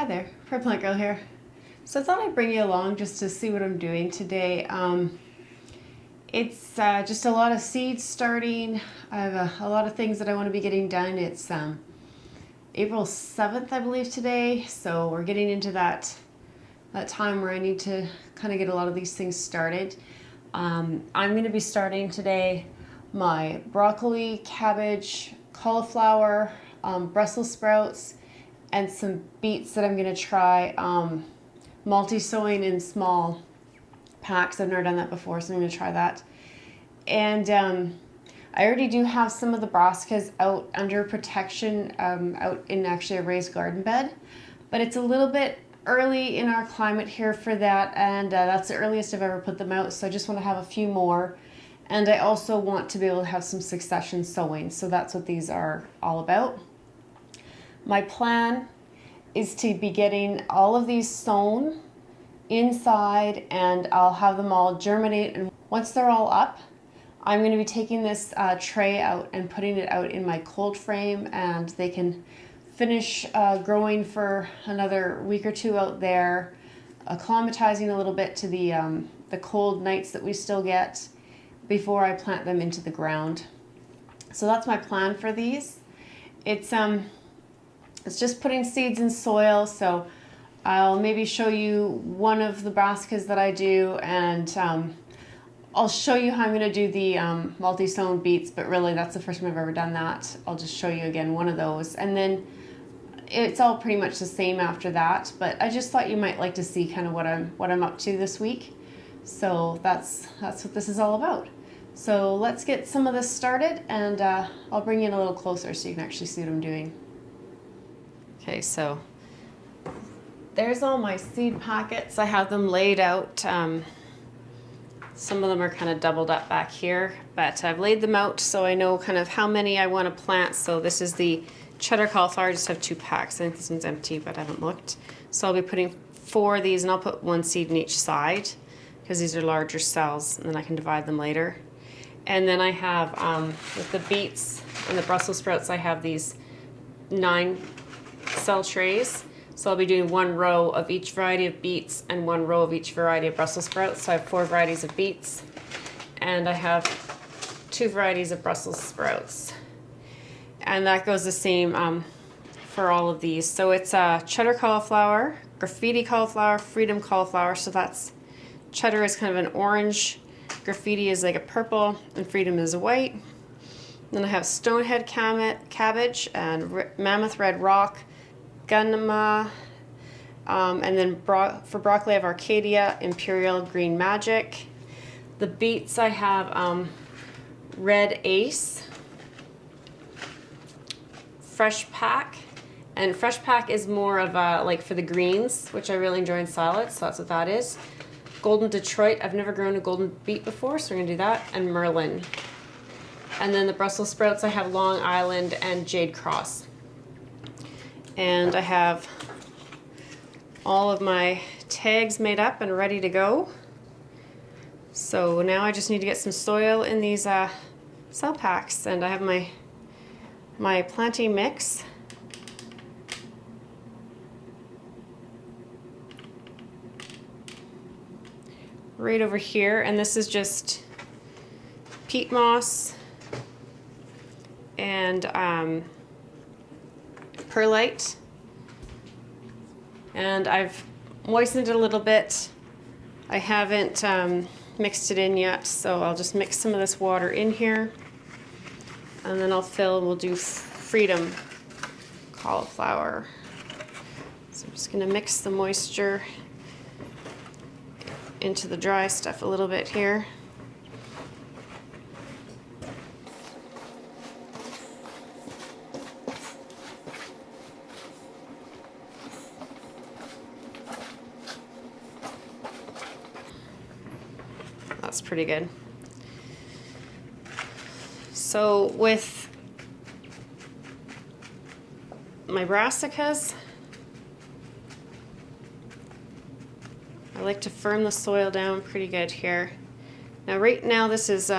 Hi there, Plant Girl here. So I thought I'd bring you along just to see what I'm doing today. It's just a lot of seeds starting. I have a lot of things that I want to be getting done. It's April 7th, I believe, today. So we're getting into that time where I need to kind of get a lot of these things started. I'm going to be starting today my broccoli, cabbage, cauliflower, Brussels sprouts, and some beets that I'm going to try multi-sowing in small packs. I've never done that before, so I'm going to try that. And I already do have some of the brassicas out under protection out in actually a raised garden bed, but it's a little bit early in our climate here for that, and that's the earliest I've ever put them out, so I just want to have a few more. And I also want to be able to have some succession sowing, so that's what these are all about. My plan is to be getting all of these sown inside, and I'll have them all germinate, and once they're all up, I'm going to be taking this tray out and putting it out in my cold frame, and they can finish growing for another week or two out there, acclimatizing a little bit to the cold nights that we still get before I plant them into the ground. So that's my plan for these. It's just putting seeds in soil, so I'll maybe show you one of the brassicas that I do, and I'll show you how I'm going to do the multi-sown beets, but really that's the first time I've ever done that. I'll just show you again one of those, and then it's all pretty much the same after that, but I just thought you might like to see kind of what I'm up to this week. So that's what this is all about. So let's get some of this started, and I'll bring you in a little closer so you can actually see what I'm doing. Okay, so there's all my seed packets. I have them laid out. Some of them are kind of doubled up back here, but I've laid them out so I know kind of how many I want to plant. So this is the cheddar cauliflower. I just have 2 packs. I think this one's empty, but I haven't looked. So I'll be putting 4 of these, and I'll put 1 seed in each side because these are larger cells, and then I can divide them later. And then I have, with the beets and the Brussels sprouts, I have these 9 cell trays. So I'll be doing 1 row of each variety of beets and 1 row of each variety of Brussels sprouts. So I have 4 varieties of beets, and I have 2 varieties of Brussels sprouts. And that goes the same for all of these. So it's cheddar cauliflower, graffiti cauliflower, freedom cauliflower. So that's cheddar is kind of an orange, graffiti is like a purple, and freedom is a white. Then I have stonehead cabbage and mammoth red rock, Gunma, and then for broccoli I have Arcadia, Imperial, Green Magic. The beets I have Red Ace, Fresh Pack, and Fresh Pack is more of a, like for the greens, which I really enjoy in salads, so that's what that is. Golden Detroit, I've never grown a golden beet before, so we're going to do that, and Merlin. And then the Brussels sprouts I have Long Island and Jade Cross. And I have all of my tags made up and ready to go. So now I just need to get some soil in these cell packs, and I have my planting mix. Right over here, and this is just peat moss and perlite, and I've moistened it a little bit. I haven't mixed it in yet, so I'll just mix some of this water in here, and then I'll fill, and we'll do freedom cauliflower. So I'm just going to mix the moisture into the dry stuff a little bit here. That's pretty good. So with my brassicas, I like to firm the soil down pretty good here. Now right now this is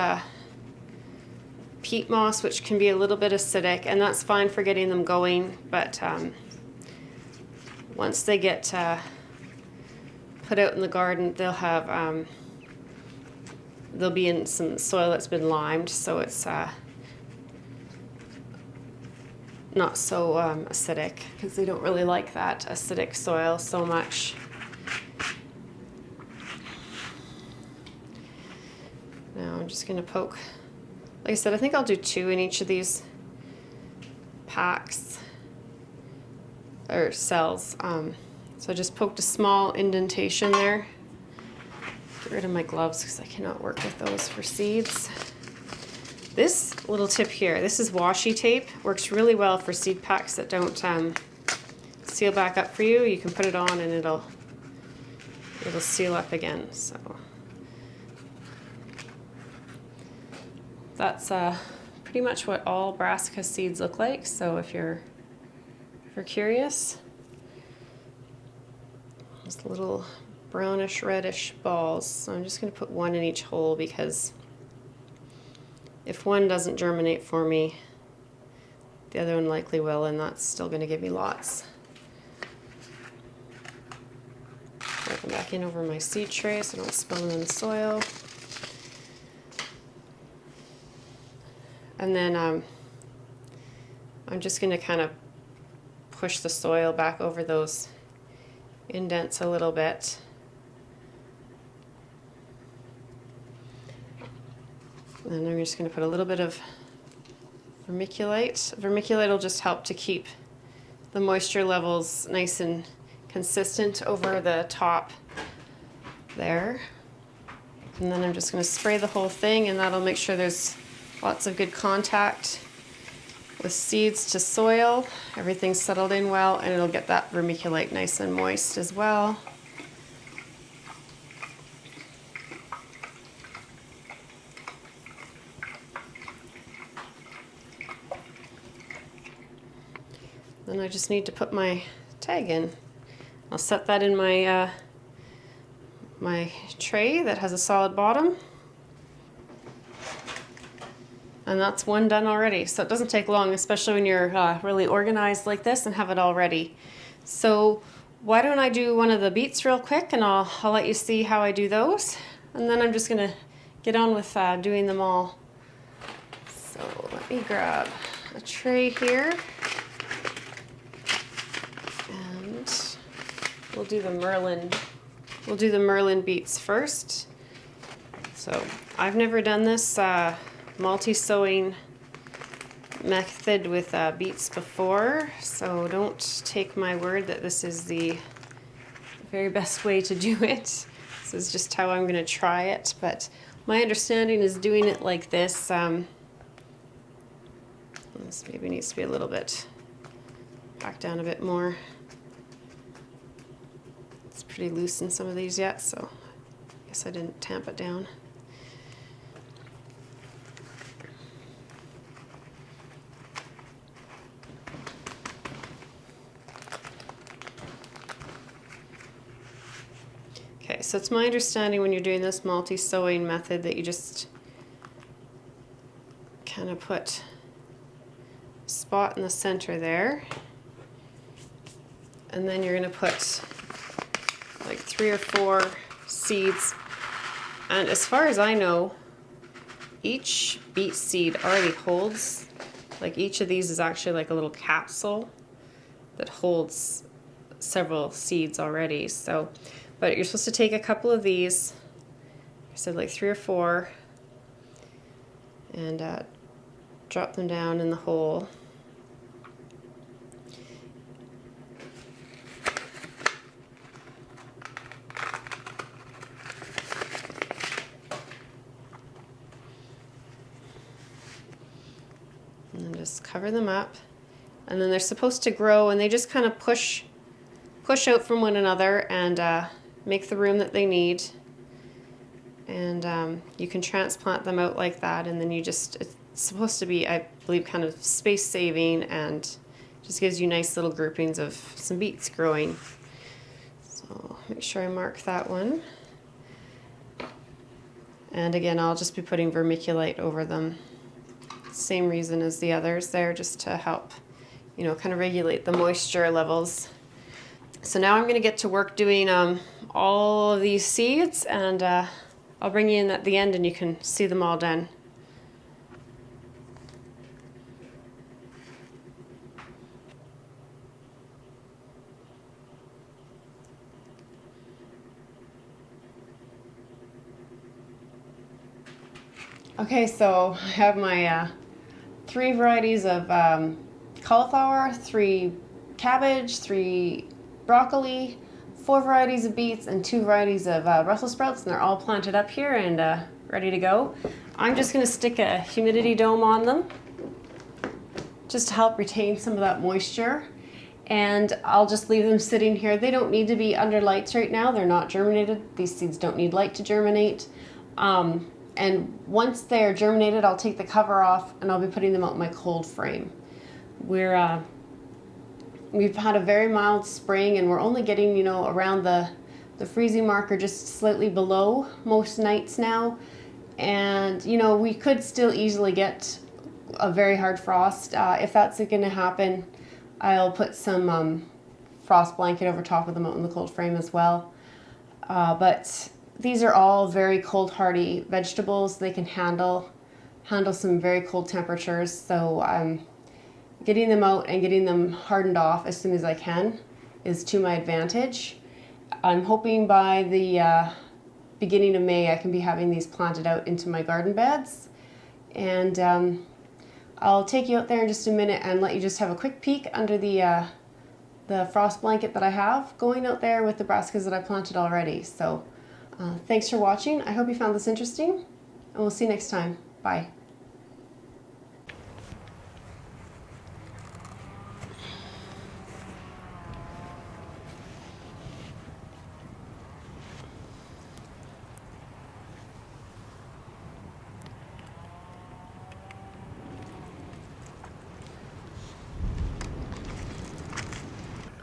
peat moss, which can be a little bit acidic, and that's fine for getting them going, but once they get put out in the garden, they'll be in some soil that's been limed, so it's not so acidic, because they don't really like that acidic soil so much. Now I'm just going to poke, like I said, I think I'll do 2 in each of these packs or cells. So I just poked a small indentation there. Get rid of my gloves because I cannot work with those for seeds. This little tip here, this is washi tape, works really well for seed packs that don't seal back up for you. You can put it on and it'll seal up again. So that's pretty much what all brassica seeds look like. So if you're curious, just little brownish reddish balls. So I'm just going to put 1 in each hole, because if one doesn't germinate for me, the other one likely will, and that's still going to give me lots. Work them back in over my seed tray so I don't spill them in the soil. And then I'm just going to kind of push the soil back over those indents a little bit. And I'm just going to put a little bit of vermiculite. Vermiculite will just help to keep the moisture levels nice and consistent over the top there. And then I'm just going to spray the whole thing, and that'll make sure there's lots of good contact with seeds to soil. Everything's settled in well, and it'll get that vermiculite nice and moist as well. Then I just need to put my tag in. I'll set that in my my tray that has a solid bottom. And that's 1 done already. So it doesn't take long, especially when you're really organized like this and have it all ready. So why don't I do one of the beets real quick, and I'll let you see how I do those. And then I'm just gonna get on with doing them all. So let me grab a tray here. And we'll do the Merlin beets first. So I've never done this multi-sowing method with beets before, so don't take my word that this is the very best way to do it. This is just how I'm going to try it, but my understanding is doing it like this. This maybe needs to be a little bit packed down a bit more. It's pretty loose in some of these yet, so I guess I didn't tamp it down. Okay, so it's my understanding when you're doing this multi-sowing method that you just kind of put a spot in the center there, and then you're going to put like 3 or 4 seeds. And as far as I know, each beet seed already holds, like each of these is actually like a little capsule that holds several seeds already. So, but you're supposed to take a couple of these, I said like 3 or 4, and drop them down in the hole. And then just cover them up. And then they're supposed to grow, and they just kind of push out from one another and make the room that they need. And you can transplant them out like that, and then you just, it's supposed to be, I believe, kind of space saving, and just gives you nice little groupings of some beets growing. So make sure I mark that one. And again, I'll just be putting vermiculite over them. Same reason as the others there, just to help, you know, kind of regulate the moisture levels. So now I'm going to get to work doing all of these seeds, and I'll bring you in at the end and you can see them all done. Okay, so I have my 3 varieties of cauliflower, 3 cabbage, 3 broccoli, 4 varieties of beets, and 2 varieties of Brussels sprouts, and they're all planted up here and ready to go. I'm just going to stick a humidity dome on them just to help retain some of that moisture, and I'll just leave them sitting here. They don't need to be under lights right now. They're not germinated. These seeds don't need light to germinate. And once they're germinated, I'll take the cover off and I'll be putting them out in my cold frame. We've had a very mild spring, and we're only getting, you know, around the freezing mark or just slightly below most nights now. And, you know, we could still easily get a very hard frost. If that's going to happen, I'll put some frost blanket over top of them out in the cold frame as well. But these are all very cold hardy vegetables. They can handle some very cold temperatures. So getting them out and getting them hardened off as soon as I can is to my advantage. I'm hoping by the beginning of May I can be having these planted out into my garden beds. And I'll take you out there in just a minute and let you just have a quick peek under the frost blanket that I have going out there with the brassicas that I planted already. So thanks for watching. I hope you found this interesting, and we'll see you next time. Bye.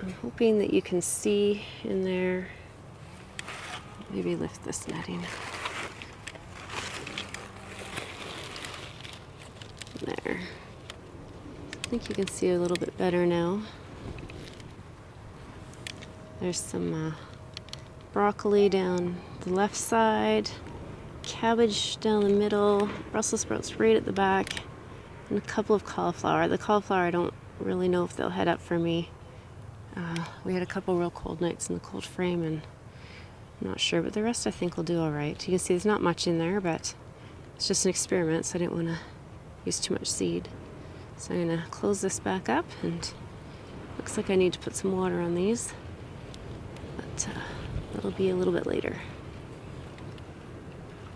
I'm hoping that you can see in there. Maybe lift this netting. There. I think you can see a little bit better now. There's some broccoli down the left side, cabbage down the middle, Brussels sprouts right at the back, and a couple of cauliflower. The cauliflower, I don't really know if they'll head up for me. We had a couple real cold nights in the cold frame, and I'm not sure, but the rest I think will do all right. You can see there's not much in there, but it's just an experiment, so I didn't want to use too much seed. So I'm going to close this back up, and looks like I need to put some water on these, but that'll be a little bit later.